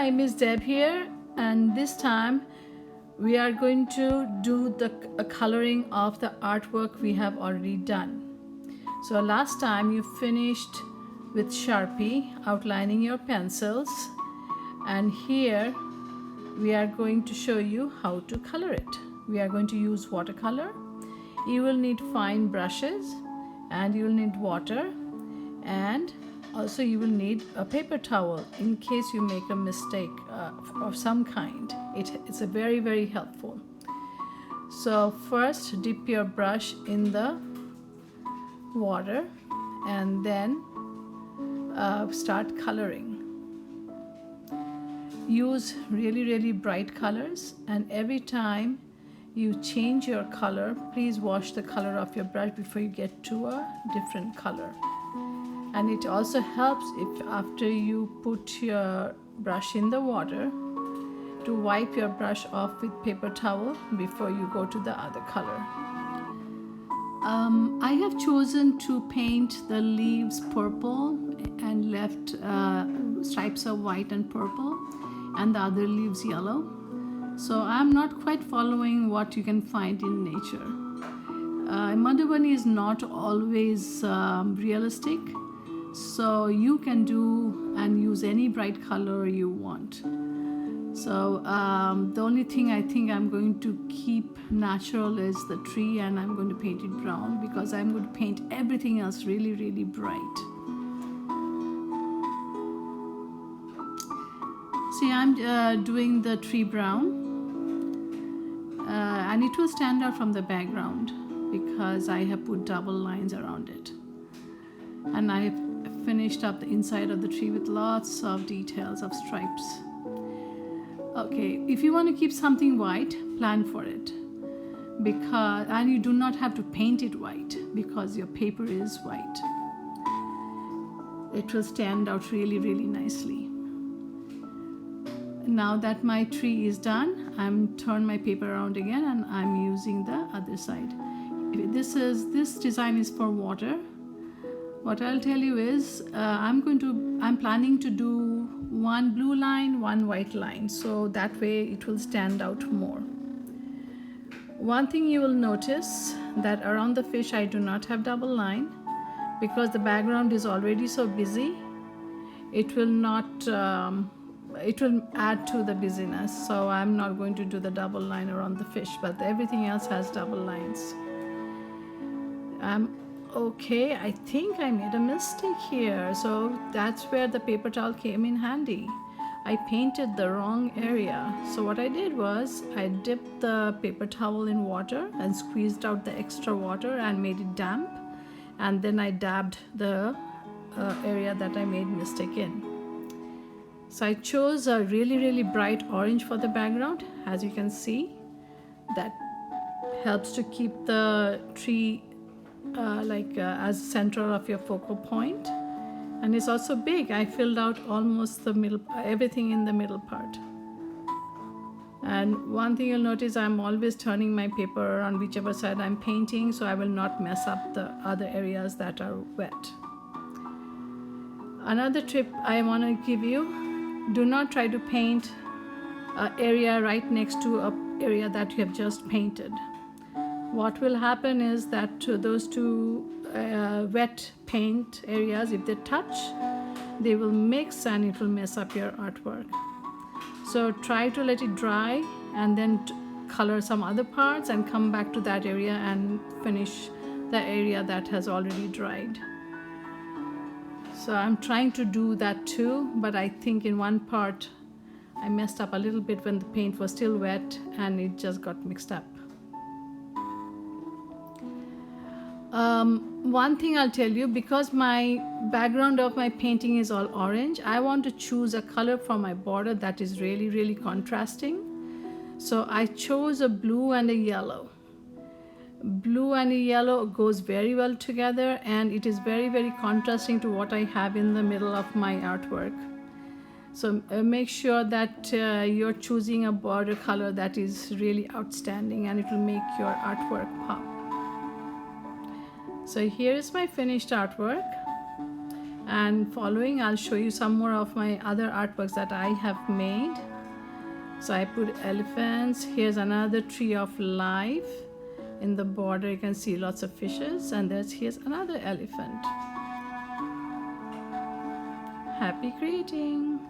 Hi, Miss Deb here, and this time we are going to do the coloring of the artwork we have already done. So last time you finished with Sharpie outlining your pencils, and here we are going to show you how to color it. We are going to use watercolor. You will need fine brushes, and you will need water, and also you will need a paper towel in case you make a mistake of some kind. It's a very helpful. So first dip your brush in the water and then start coloring. Use really bright colors, and every time you change your color, please wash the color of your brush before you get to a different color. And it also helps if after you put your brush in the water to wipe your brush off with paper towel before you go to the other color. I have chosen to paint the leaves purple and left stripes of white and purple, and the other leaves yellow. So I'm not quite following what you can find in nature. Madhubani is not always realistic, so you can do and use any bright color you want. So the only thing I think I'm going to keep natural is the tree, and I'm going to paint it brown because I'm going to paint everything else really bright. See, I'm doing the tree brown, and it will stand out from the background because I have put double lines around it, and I have finished up the inside of the tree with lots of details of stripes. Okay, if you want to keep something white, plan for it, and you do not have to paint it white because your paper is white. It will stand out really nicely. Now that my tree is done, I'm turn my paper around again, and I'm using the other side. This design is for water. What I'll tell you is I'm planning to do one blue line, one white line, so that way it will stand out more. One thing you will notice that around the fish I do not have double line because the background is already so busy. It will add to the busyness, so I'm not going to do the double line around the fish, but everything else has double lines. Okay, I think I made a mistake here, so that's where the paper towel came in handy. I painted the wrong area. So what I did was I dipped the paper towel in water and squeezed out the extra water and made it damp, and then I dabbed the area that I made mistake in. So I chose a really bright orange for the background. As you can see, that helps to keep the tree as center of your focal point, and it's also big. I filled out almost the middle, everything in the middle part. And one thing you'll notice, I'm always turning my paper on whichever side I'm painting, so I will not mess up the other areas that are wet. Another tip I want to give you: do not try to paint an area right next to an area that you have just painted. What will happen is that those two wet paint areas, if they touch, they will mix and it will mess up your artwork. So try to let it dry and then color some other parts and come back to that area and finish the area that has already dried. So I'm trying to do that too, but I think in one part I messed up a little bit when the paint was still wet and it just got mixed up. One thing I'll tell you, because my background of my painting is all orange, I want to choose a color for my border that is really contrasting. So I chose a blue and a yellow. Blue and a yellow goes very well together, and it is very contrasting to what I have in the middle of my artwork. So make sure that you're choosing a border color that is really outstanding, and it will make your artwork pop. So here is my finished artwork, And following, I'll show you some more of my other artworks that I have made. So I put elephants. Here's another tree of life. In the border you can see lots of fishes, and here's another elephant. Happy creating!